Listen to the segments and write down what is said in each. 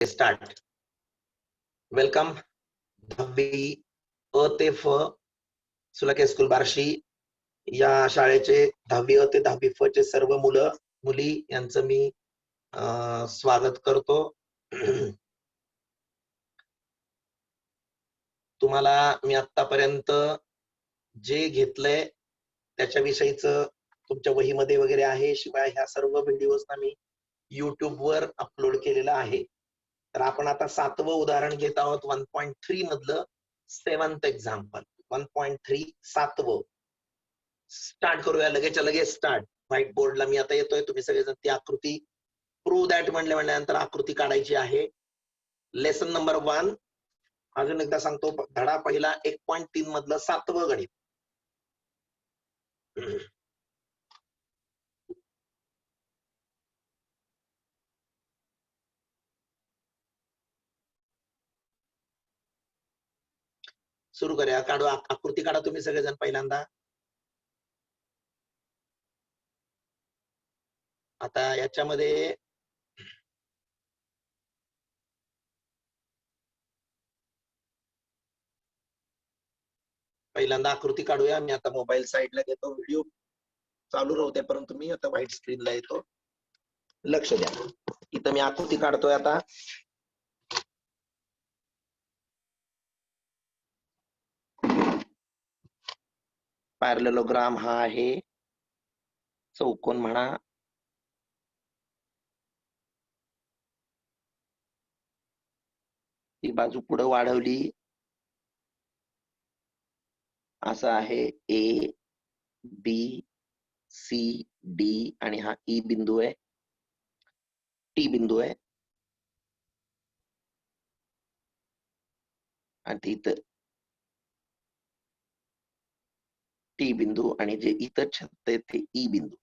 Start. Welcome 10वी अ ते फ सुलके स्कूल बार्शी या शाळेचे 10वी अ ते 10वी फ चे सर्व मुलं मुली यांचं मी स्वागत करतो. तुम्हाला मी आतापर्यंत जे घेतलंय त्याच्याविषयीच तुमच्या वहीमध्ये वगैरे आहे. शिवाय ह्या सर्व व्हिडिओजना मी YouTube वर अपलोड केलेलं आहे. तर आपण आता 7वं उदाहरण घेत आहोत 1.3 मधलं 7th एक्झाम्पल. 1.3 7वं. स्टार्ट करूया लगेच स्टार्ट. व्हाईट बोर्डला मी आता येतोय. तुम्ही सगळेजण ती आकृती प्रूव्ह दॅट म्हणल्यानंतर आकृती काढायची आहे. Lesson number 1. अजून एकदा सांगतो, धडा पहिला 1.3 मधलं 7वं गणित. सुरू करूया. काढू आकृती काढा तुम्ही सगळेजण पहिल्यांदा. आता याच्यामध्ये पहिल्यांदा आकृती काढूया. मी आता मोबाईल साईडला घेतो, व्हिडिओ चालू राहू द्या, परंतु मी आता व्हाईट स्क्रीनला येतो. लक्ष द्या, इथं मी आकृती काढतोय. आता पॅरलेलोग्राम हा आहे, चौकोन म्हणा. ही बाजू पुढे वाढवली, असं आहे ए बी सी डी आणि हा ई बिंदू आहे, टी बिंदू आहे, आणि इथं टी बिंदू आणि जे इथं छेदतंय ते ई बिंदू.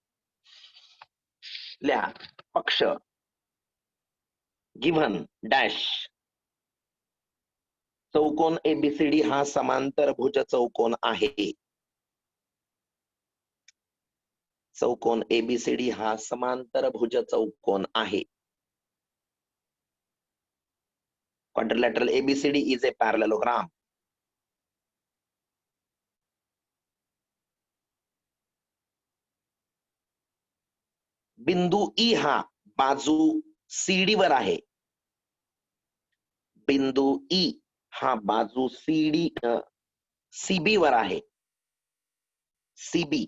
लिहा पक्ष गिव्हन डॅश. चौकोन एबीसीडी हा समांतर भुज चौकोन आहे. चौकोन एबीसीडी हा समांतर भुज चौकोन आहे. Quadrilateral ABCD is a parallelogram. बिंदू ई हा बाजू सीडी वर आहे. बिंदू ई हा बाजू सीबी वर आहे. CB.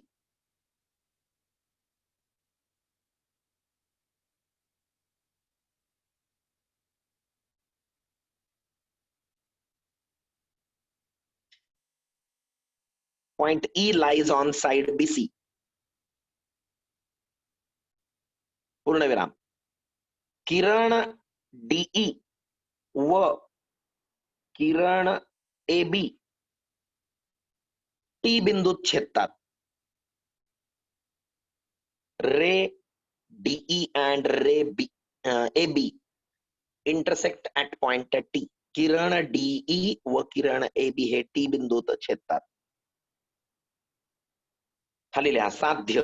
Point E lies on side BC. पूर्णविराम. किरण डीई व किरण एबी टी बिंदूत छेदतात. Ray DE and ray AB intersect at point T. किरण डीई व किरण एबी हे टी बिंदूत छेदतात. खाली लिहा साध्य.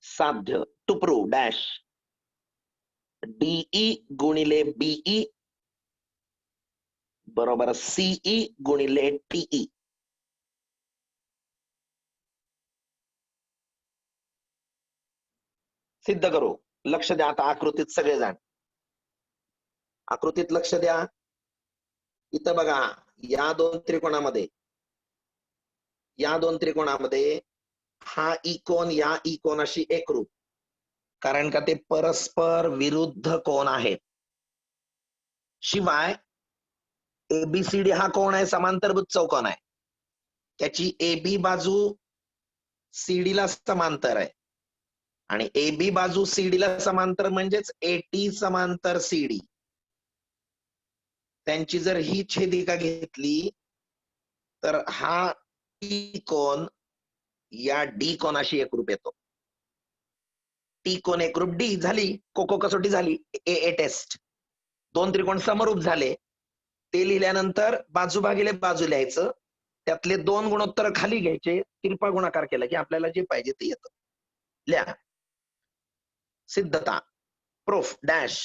साध्य टू प्रूव्ह डॅश. डीई गुणिले बीई बरोबर सीई गुणिले टीई. सिद्ध करू. लक्ष द्या आता आकृतीत सगळेजण. आकृतीत लक्ष द्या. इथं बघा, या दोन त्रिकोणामध्ये हा इकोन या इकोनाशी एकरूप, कारण का ते परस्पर विरुद्ध कोन आहेत. शिवाय एबीसीडी हा कोण आहे? समांतरभुज चौकोन आहे. त्याची एबी बाजू सीडी ला समांतर आहे आणि एबी बाजू सीडी ला समांतर म्हणजेच एटी समांतर सीडी. त्यांची जर ही छेदिका घेतली तर हा टी कोन या डी कोनाशी एकरूप येतो. टी कोन एकरूप डी झाली. कोको कसोटी झाली. ए टेस्ट. दोन त्रिकोण समरूप झाले. ते लिहिल्यानंतर बाजू भागिले बाजू लिहायचं. त्यातले दोन गुणोत्तर खाली घ्यायचे. तिरपा गुणाकार केला की आपल्याला जे पाहिजे ते येतं. लिहा. सिद्धता. प्रूफ डॅश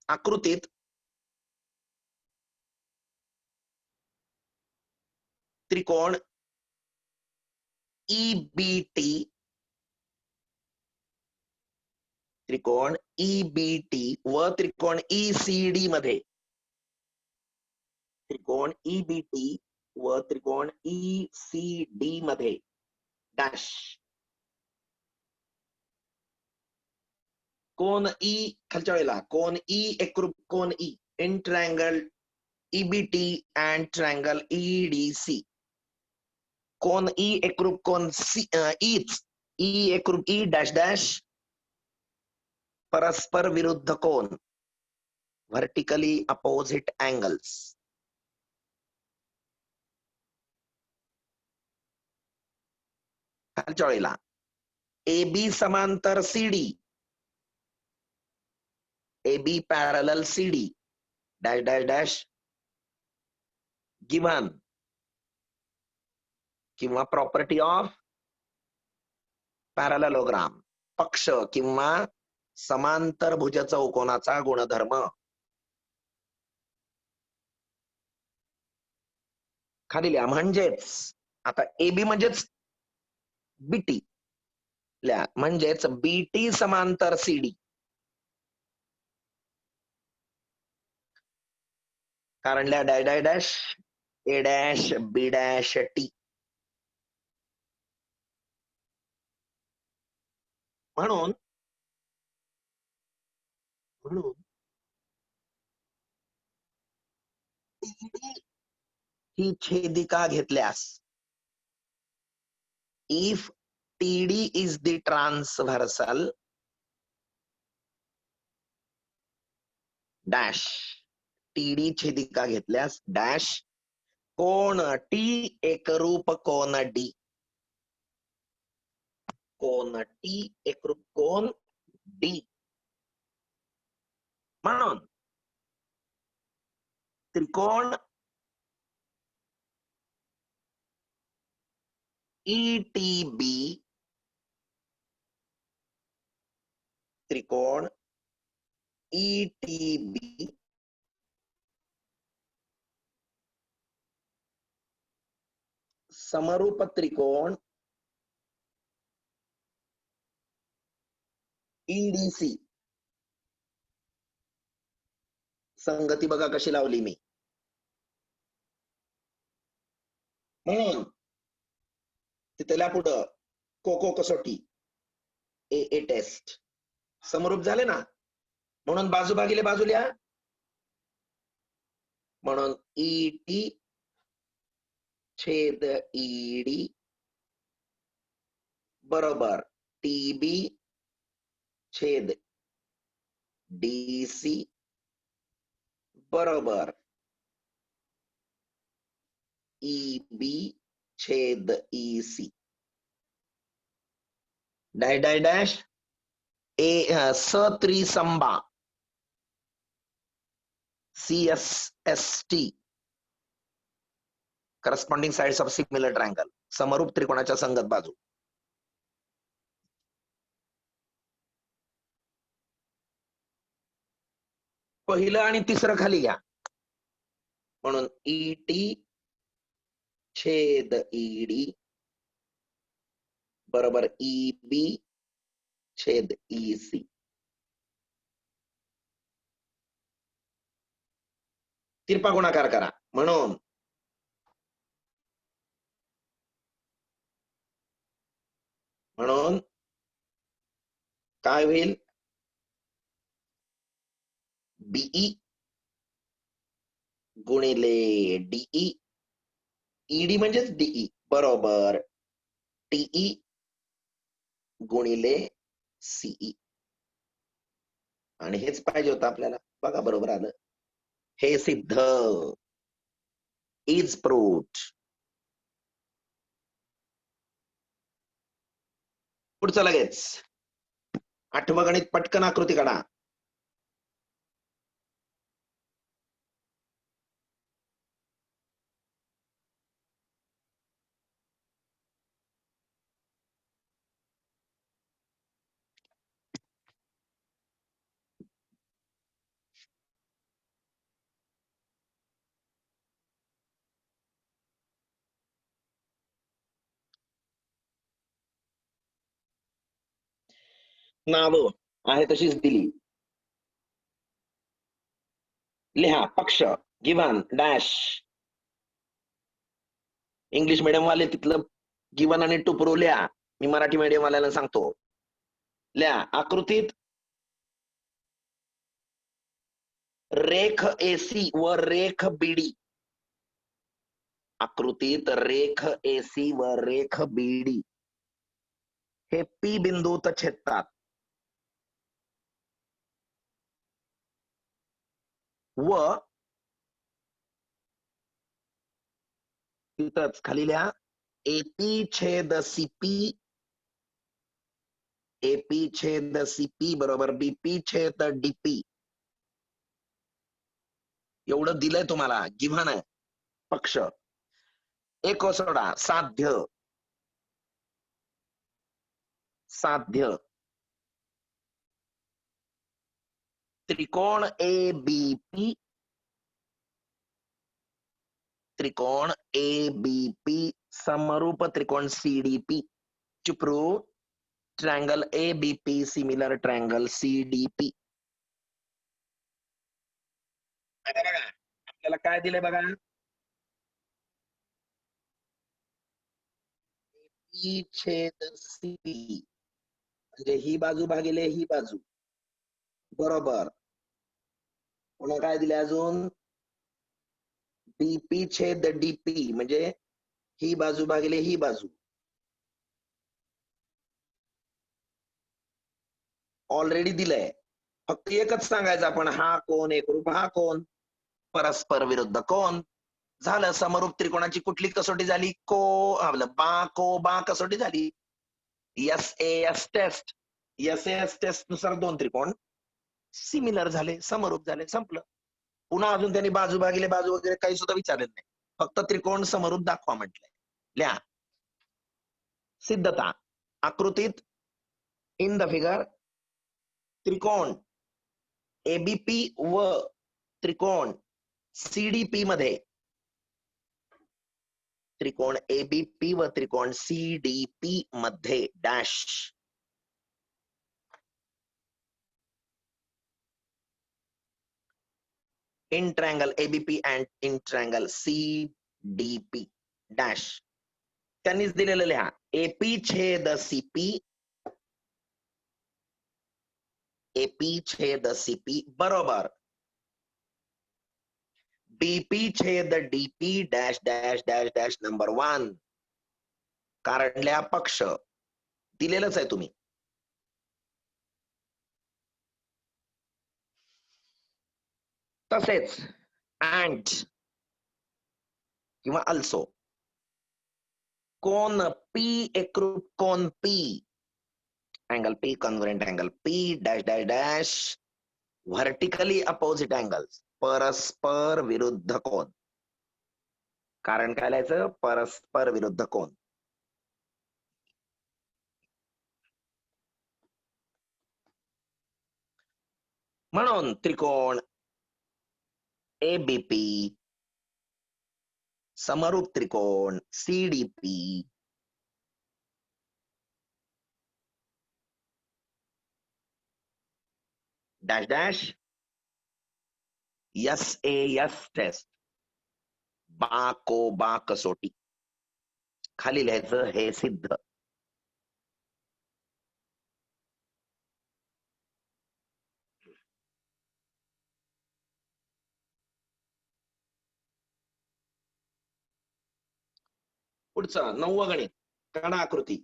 आकृतीत त्रिकोण ईबीटी त्रिकोण ईबीटी व त्रिकोण ईसीडी मध्ये त्रिकोण ईबीटी व त्रिकोण ईसीडी मध्ये डॅश कोन ई खालच्या वेळेला कोन ई एकरूप कोन E in triangle EBT and triangle EDC कोन ई एकरूप कोन सी ईच ई एकरूप ई डॅश डॅश परस्पर विरुद्ध कोन व्हर्टिकली अपोजिट अँगल्स खालच्या वेळेला AB समांतर CD AB parallel CD dash dash dash given किंवा प्रॉपर्टी ऑफ पॅरलेलोग्राम पक्ष किंवा समांतर भुज चौकोनाचा गुणधर्म खाली लिहा म्हणजेच आता AB म्हणजेच बीटी लिहा म्हणजेच बीटी समांतर सीडी कारण लिहा dash dash dash A dash B dash T म्हणून ही छेदिका घेतल्यास if TD is the transversal dash TD छेदिका घेतल्यास डॅश कोण टी एकरूप कोन डी कोन टी एकरूप कोन डी म्हणून त्रिकोण ईटीबी त्रिकोण ईटीबी समरूप त्रिकोण ईडीसी संगती बघा कशी लावली मी म्हणून तिथल्या पुढं कोको कसोटी ए टेस्ट समरूप झाले ना म्हणून बाजू भागिले बाजू लिहा म्हणून ईटी छेद ईडी बरोबर टीबी छेद डीसी बरोबर ईबी छेद EC dash dash dash A सत्रिसंबा CSST corresponding sides of similar triangle समरूप त्रिकोणाच्या संगत बाजू पहिलं आणि तिसरं खाली घ्या म्हणून ईटी छेद ईडी बरोबर ईबी छेद ईसी तिरपा गुणाकार करा म्हणून काय होईल बीई गुणिले डीई ईडी म्हणजेच डीई बरोबर टीई गुणिले सीई आणि हेच पाहिजे होतं आपल्याला बघा बरोबर आलं हे सिद्ध इज प्रूव्ड पुढचं लगेच आठवं गणित पटकन आकृती काढा नावं आहे तशीच दिली. लिहा पक्ष गिव्हन डॅश. इंग्लिश मीडियम वाले तिथलं गिव्हन आणि टू प्रूव्ह लिहा. मी मराठी मीडियम वाल्याला सांगतो. लिहा आकृतीत रेख एसी व रेख बीडी. आकृतीत रेख एसी व रेख बीडी हे पी बिंदूत छेदतात व तिथंच खाली लिहा एपी छेद सीपी. एपी छेद सीपी बरोबर बीपी छेद डीपी. एवढं दिलंय तुम्हाला, गिव्हन आहे पक्ष. एक सोडा साध्य. साध्य त्रिकोण ए बी पी. त्रिकोण ए बी पी समरूप त्रिकोण CDP to prove triangle A B P similar triangle CDP. आता बघा आपल्याला काय दिलंय बघा. ई छेद सी म्हणजे ही बाजू भागिले ही बाजू बरोबर. पुन्हा काय दिले अजून बीपी छेद डीपी म्हणजे ही बाजू भागिले ही बाजू. ऑलरेडी दिलंय. फक्त एकच सांगायचं आपण हा कोण एकरूप हा कोण परस्पर विरुद्ध कोण. झालं. समरूप त्रिकोणाची कुठली कसोटी झाली. को आपलं बा को बा कसोटी झाली. S S test. S S test नुसार दोन त्रिकोण सिमिलर झाले समरूप झाले संपलं. पुन्हा अजून त्यांनी बाजू भागिले बाजू वगैरे काही सुद्धा विचारलेलं नाही. फक्त त्रिकोण समरूप दाखवा म्हटलंय. लिहा सिद्धता. आकृतीत इन द फिगर त्रिकोण एबीपी व त्रिकोण सीडीपी मध्ये त्रिकोण एबीपी व त्रिकोण सीडीपी मध्ये dash in triangle ABP and in triangle CDP dash. त्यांनीच दिलेलं लिहा एपी छेद सीपी. एपी छेद सीपी बरोबर बीपी छेद DP dash dash dash dash number 1. कारणल्या पक्ष दिलेलंच आहे तुम्ही. तसेच अँड किंवा अल्सो कोण पी एकरूप कोण P angle P convergent angle P dash dash dash vertically opposite angles परस्पर विरुद्ध कोण. कारण काय लिहायचं परस्पर विरुद्ध कोण. म्हणून त्रिकोण एबीपी समरूप त्रिकोण CDP dash dash S S test बा को बा कसोटी. खाली लिहायचं हे सिद्ध. पुढचं 9वं गणित. काढा आकृती.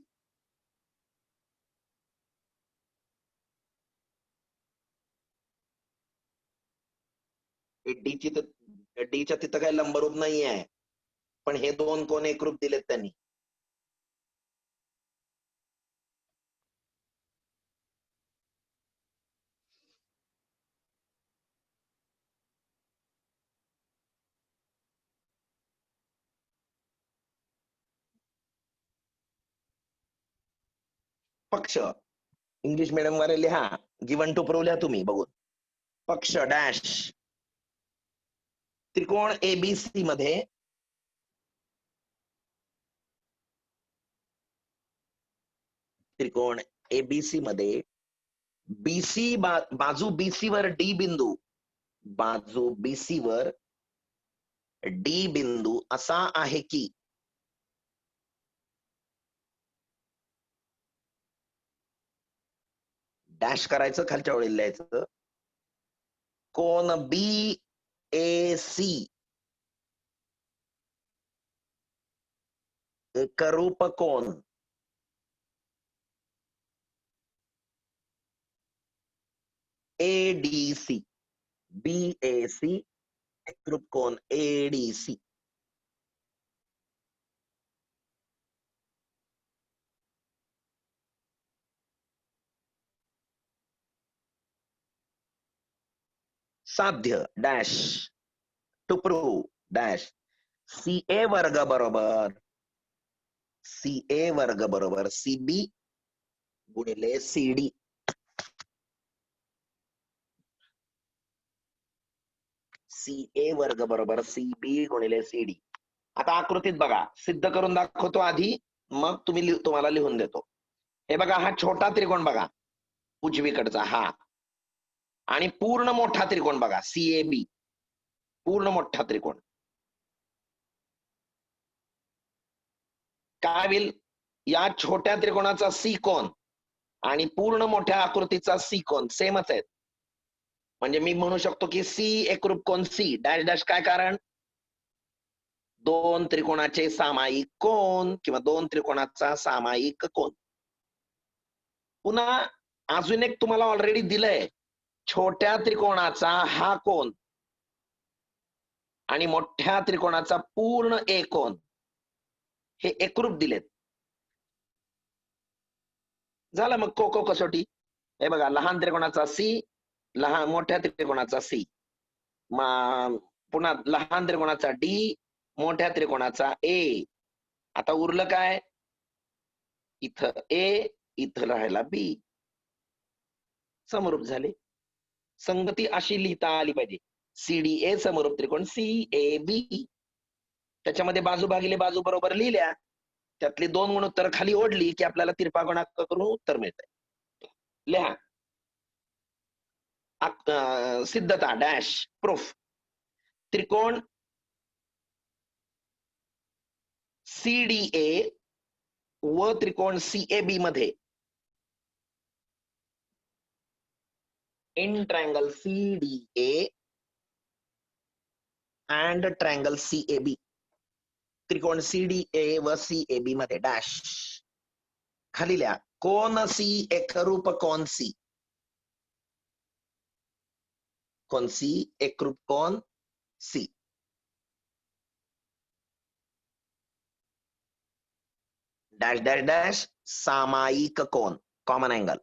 डीच्या तिथं काही लंबरूप नाही आहे पण हे दोन कोण एकरूप दिलेत त्यांनी. पक्ष इंग्लिश मीडियम वाले लिहा. गिवन टू प्रूव्ह लिहा तुम्ही बघून. पक्ष डॅश त्रिकोण एबीसी मध्ये त्रिकोण एबीसी मध्ये बीसी बाजू बीसी वर डी बिंदू, बाजू बीसी वर डी बिंदू असा आहे की डॅश करायचं, खालच्या ओळीला लिहायचं, कोन बी ए सी एकरूप कोन एडीसी, बीएसी एकरूप कोन एडीसी. साध्य dash to prove dash C A वर्ग बरोबर सीबी गुणिले सीडी. सी ए वर्ग बरोबर सीबी गुणिले सीडी. आता आकृतीत बघा, सिद्ध करून दाखवतो आधी, मग तुम्हाला लिहून देतो. हे बघा, हा छोटा त्रिकोण बघा उजवीकडचा हा, आणि पूर्ण मोठा त्रिकोण बघा सीएबी, पूर्ण मोठा त्रिकोण. काय होईल, या छोट्या त्रिकोणाचा सी कोन आणि पूर्ण मोठ्या आकृतीचा सी कोन सेमच आहेत. म्हणजे मी म्हणू शकतो की सी एकरूप कोन सी डॅश डॅश. काय कारण, दोन त्रिकोणाचे सामायिक कोन किंवा दोन त्रिकोणाचा सामायिक कोन. पुन्हा अजून एक तुम्हाला ऑलरेडी दिलंय, छोट्या त्रिकोणाचा हा कोन आणि मोठ्या त्रिकोणाचा पूर्ण ए कोन हे एकरूप दिलेत. झालं मग कोको कसोटी. हे बघा, लहान त्रिकोणाचा सी, लहान मोठ्या त्रिकोणाचा सी, पुन्हा लहान त्रिकोणाचा डी, मोठ्या त्रिकोणाचा ए. आता उरलं काय, इथं ए, इथं राहायला बी. समरूप झाले. संगती अशी लिहिता आली पाहिजे, सीडीए समरूप त्रिकोण सी ए बी. त्याच्यामध्ये बाजू भागिले बाजू बरोबर लिहिल्या, त्यातली दोन गुणोत्तर खाली ओढली की आपल्याला तिरपा गुणाकार करून उत्तर मिळतंय. लिहा सिद्धता डॅश प्रूफ. त्रिकोण सीडीए व त्रिकोण सीएबी मध्ये in triangle CDA and triangle CAB, त्रिकोण सीडीए व सीएबी मध्ये डॅश खाली लिहा, कोन सी एकरूप कोन सी, कोन सी एकरूप कोन सी. डॅश डॅश डॅश सामायिक कोन कॉमन अँगल.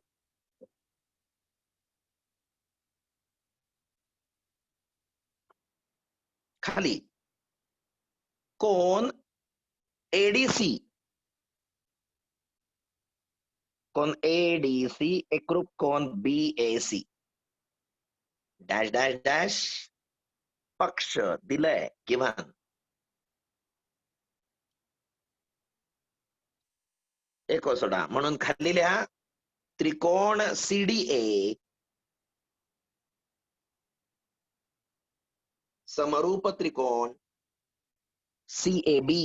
खाली कोन एडीसी, कोन एडीसी एकरूप कोन बीएसी. डॅश डॅश डॅश पक्ष दिलंय गिव्हन. एक सोडा, म्हणून खाली लिहा, त्रिकोण सीडीए समरूप त्रिकोण सीएबी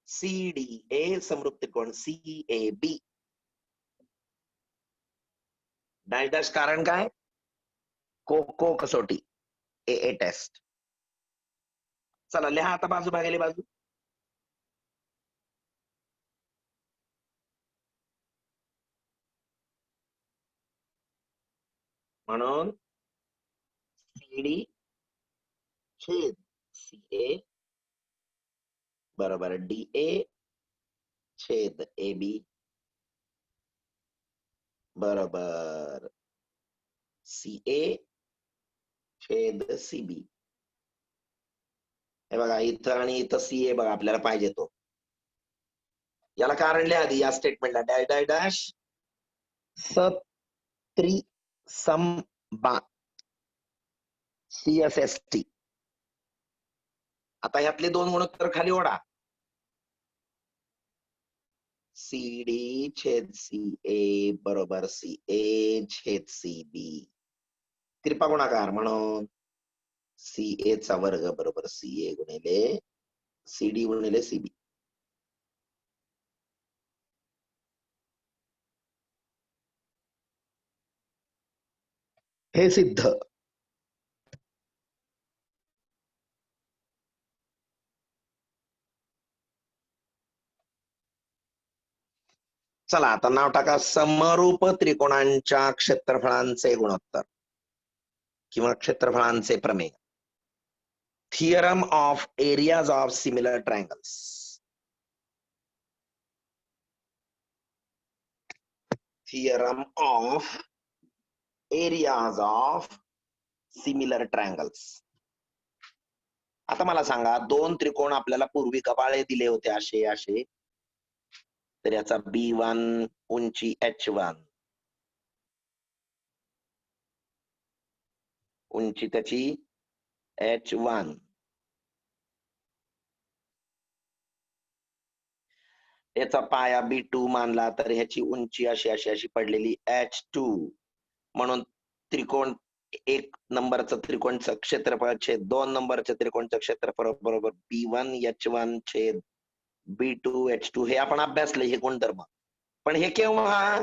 सीडीए समरूप त्रिकोण सीएबी. डॅश डॅश कारण काय, कोको कसोटी ए टेस्ट. चला लिहा आता बाजू भागिले बाजू. म्हणून सीडी छेद सीए बरोबर डीए छेद एबी बरोबर सीए छेद सीबी. हे बघा, इथं आणि इथं सीए बघा आपल्याला पाहिजे तो. याला कारण लिहा आधी, या स्टेटमेंटला डॅश डॅश डॅश सत्रिसंबा सीएसएसटी. आता ह्यातले दोन गुणोत्तर खाली ओढा, CD छेद CA बरोबर CA छेद CB. तिरपा गुणाकार म्हणून CA चा वर्ग बरोबर CA गुणिले CD गुणिले CB. हे सिद्ध. चला आता नाव टाका समरूप त्रिकोणांच्या क्षेत्रफळांचे गुणोत्तर किंवा क्षेत्रफळांचे प्रमेय. Theorem of areas of similar triangles. Theorem of areas of similar triangles. आता मला सांगा दोन त्रिकोण आपल्याला पूर्वी कपाळे दिले होते असे असे, तर याचा B1 उंची H1, उंची त्याची H1, याचा पाया B2 मानला तर ह्याची उंची अशी अशी अशी पडलेली H2. म्हणून त्रिकोण एक नंबरचं त्रिकोणचं क्षेत्रफळ छेद दोन नंबरच्या त्रिकोणचं क्षेत्रफळ बरोबर B1 H1 छेद B2 H2. हे आपण अभ्यासले हे गुणधर्म. पण हे केव्हा?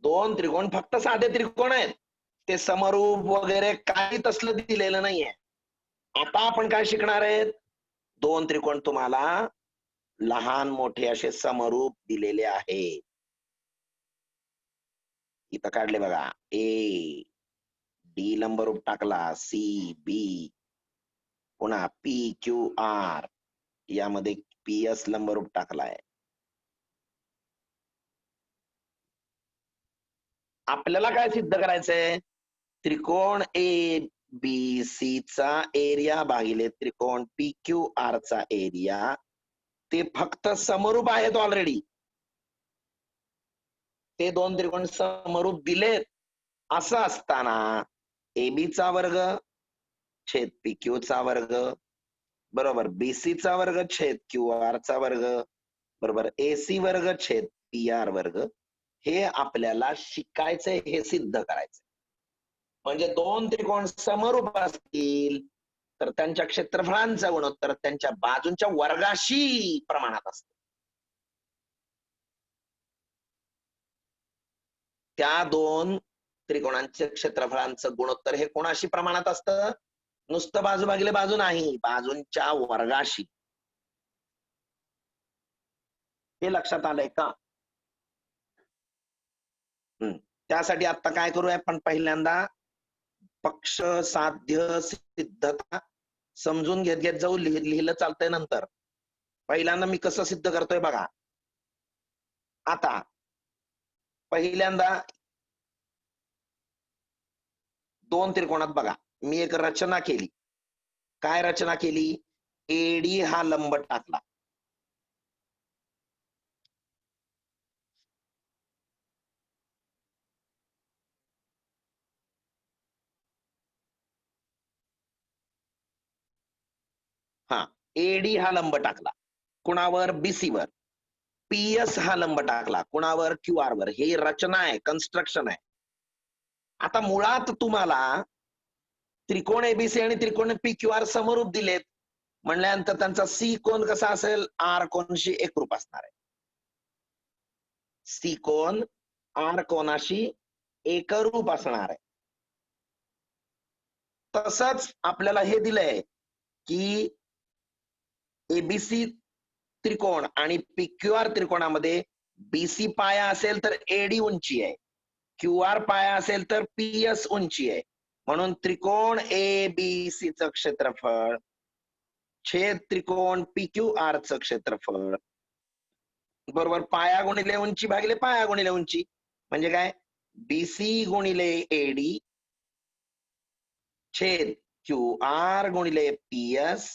दोन त्रिकोण फक्त साधे त्रिकोण आहेत, ते समरूप वगैरे काही तसलं दिलेलं नाहीये. आता आपण काय शिकणार आहेत? दोन त्रिकोण तुम्हाला लहान मोठे असे समरूप दिलेले आहे. इथं काढले बघा. A D लंबरूप टाकला, CB, पुन्हा PQR, यामध्ये PS लंबरूप टाकलाय. आपल्याला काय सिद्ध करायचंय? त्रिकोण ABC चा एरिया भागिले त्रिकोण PQR चा एरिया ते फक्त समरूप आहेत ऑलरेडी. ते दोन त्रिकोण समरूप दिलेत. असं असताना AB चा वर्ग छेद PQ चा वर्ग बरोबर BC चा वर्ग छेद QR चा वर्ग बरोबर AC वर्ग छेद PR वर्ग. हे आपल्याला शिकायचंय, हे सिद्ध करायचंय. म्हणजे दोन त्रिकोण समरूप असतील तर त्यांच्या क्षेत्रफळांचा गुणोत्तर त्यांच्या बाजूंच्या वर्गाशी प्रमाणात असतं. त्या दोन त्रिकोणांच्या क्षेत्रफळांचं गुणोत्तर हे कोणाशी प्रमाणात असतं? नुसतं बाजू भागिले बाजू नाही, बाजूंच्या वर्गाशी. हे लक्षात आलंय का? त्यासाठी आता काय करूया आपण? पहिल्यांदा पक्ष साध्य सिद्धता समजून घेत घेत जाऊ. लिहिलं चालतंय नंतर. पहिल्यांदा मी कसं सिद्ध करतोय बघा. आता पहिल्यांदा दोन त्रिकोणात बघा मी एक रचना केली. काय रचना केली? AD हा लंब टाकला. हा AD हा लंब टाकला कुणावर? BC वर. PS हा लंब टाकला कुणावर? QR वर. हे रचना आहे, कन्स्ट्रक्शन आहे. आता मुळात तुम्हाला त्रिकोण ABC आणि त्रिकोण PQR समरूप दिलेत म्हणल्यानंतर त्यांचा C कोण कसा असेल? R कोणशी एकरूप असणार आहे. C कोण R कोणाशी एकरूप असणार आहे. तसंच आपल्याला हे दिलंय की ABC त्रिकोण आणि PQR त्रिकोणामध्ये BC पाया असेल तर AD उंची आहे, QR पाया असेल तर PS उंची आहे. म्हणून त्रिकोण ABC चं क्षेत्रफळ छेद त्रिकोण PQR चं क्षेत्रफळ बरोबर पाया गुणिले उंची भागिले पाया गुणिले उंची. म्हणजे काय? BC गुणिले AD छेद QR गुणिले PS.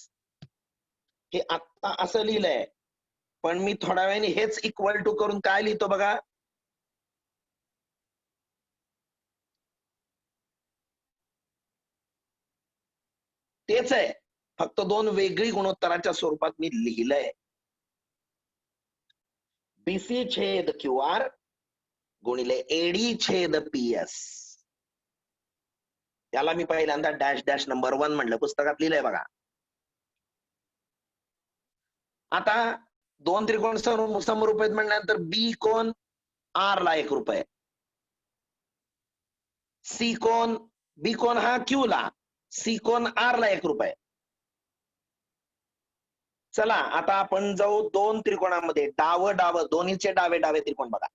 हे आता असं लिहिलंय, पण मी थोड्या वेळाने हेच इक्वल टू करून काय लिहितो बघा. तेच आहे, फक्त दोन वेगळी गुणोत्तराच्या स्वरूपात मी लिहिलंय. बीसी छेद क्यू आर गुणिले एडी छेद पीएस. त्याला मी पहिल्यांदा डॅश डॅश नंबर 1 म्हणलं, पुस्तकात लिहिलंय बघा. आता दोन त्रिकोण समरूप आहेत म्हणल्यानंतर बी कोण आर ला 1 रुपये, सी कोण बी कोण हा क्यू ला, सी कोण आर ला 1 रुपये. चला आता आपण जाऊ दोन त्रिकोणामध्ये. डाव डाव दोन्हीचे डावे डावे त्रिकोण बघा.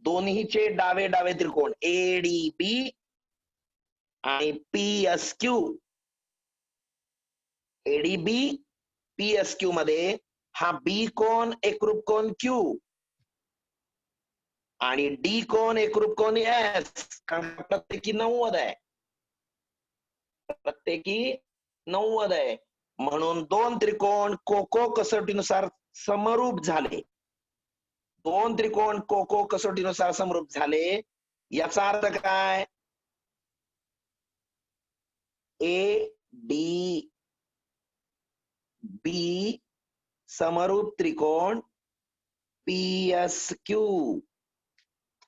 दोन्हीचे डावे डावे त्रिकोण एडीबी आणि पीएसक्यू. एडीबी पीएसक्यू मध्ये हा बी कोण एकरूप कोण क्यू आणि डी कोण एकरूप कोण एस. कारण प्रत्येकी 90 आहे, प्रत्येकी 90 आहे. म्हणून दोन त्रिकोण कोको कसोटीनुसार समरूप झाले. दोन त्रिकोण कोको कसोटीनुसार समरूप झाले. याचा अर्थ काय? ए डी बी समरूप त्रिकोण पीएस क्यू.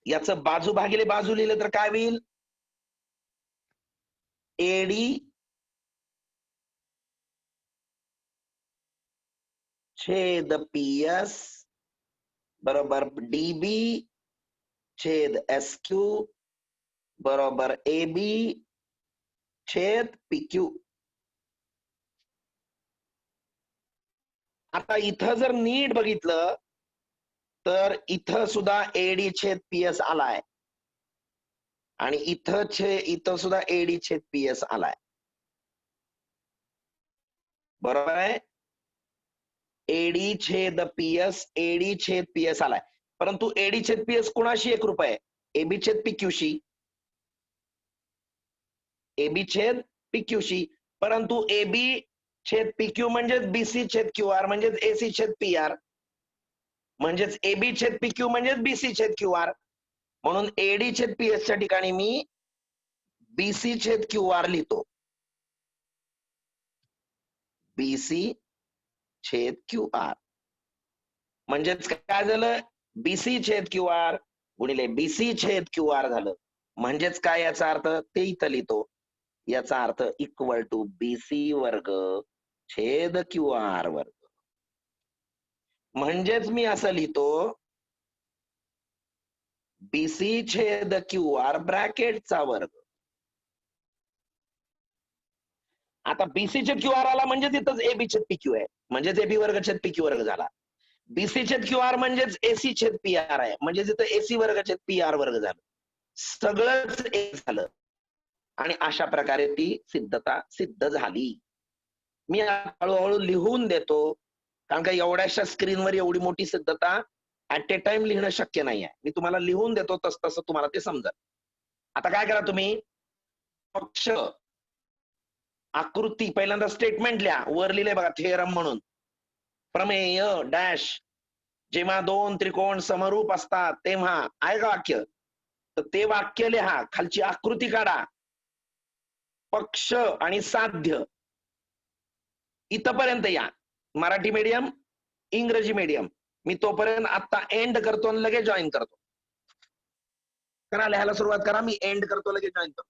याचं बाजू भागिले बाजू लिहिलं तर काय होईल? एडी छेद पीएस बरोबर डीबी छेद एसक्यू बरोबर एबी छेद पीक्यू. आता इथं जर नीट बघितलं तर इथं सुद्धा एडी छेद पीएस आलाय आणि इथं सुद्धा एडी छेद पीएस आलाय. बरोबर आहे? एडी छेद पीएस आलाय. परंतु एडी छेद पीएस कुणाशी 1 रुपये? एबी छेद पीक्यूशी. एबी छेद पीक्यूशी. परंतु एबी छेद पीक्यू म्हणजेच बीसी छेद क्यू आर म्हणजेच एसी छेद पी आर म्हणजेच एबी छेद पीक्यू म्हणजेच बीसी छेद क्यू आर. म्हणून एडी छेद पीएसच्या ठिकाणी मी बीसी छेद क्यू आर लिहितो. बीसी छेद क्यू आर म्हणजेच काय झालं? बीसी छेद क्यू आर गुणिले बीसी छेद क्यू आर झालं. म्हणजेच काय याचा अर्थ? ते इथं लिहितो. याचा अर्थ इक्वल टू बीसी वर्ग छेद क्यू आर वर्ग. म्हणजेच मी असं लिहितो बीसी छेद क्यू आर ब्रॅकेटचा वर्ग. आता बीसी छेद क्यू आर आला म्हणजे तिथंच एबी छेद पीक्यू आहे, म्हणजेच एबी वर्ग छेद पीक्यू वर्ग झाला. बीसी छेद क्यू आर म्हणजेच एसी छेद पी आर आहे, म्हणजे तिथं एसी वर्ग छेद पी आर वर्ग झालं. सगळंच एक झालं आणि अशा प्रकारे ती सिद्धता सिद्ध झाली. मी हळूहळू लिहून देतो कारण का एवढ्याशा स्क्रीनवर एवढी मोठी सिद्धता ऍट ए टाइम लिहिणं शक्य नाही आहे. मी तुम्हाला लिहून देतो तसं तुम्हाला ते समजेल. आता काय करा तुम्ही? पक्ष आकृती पहिल्यांदा स्टेटमेंट लिहा. वर लिहिले बघा थेरम म्हणून. प्रमेय डॅश जेव्हा दोन त्रिकोण समरूप असतात तेव्हा आहे का वाक्य? तर ते वाक्य लिहा. खालची आकृती काढा. पक्ष आणि साध्य इथपर्यंत या. मराठी मीडियम इंग्रजी मीडियम. मी तोपर्यंत आता एंड करतो आणि लगेच जॉईन करतो. करा लिहायला सुरुवात करा. मी एंड करतो लगेच जॉईन करतो.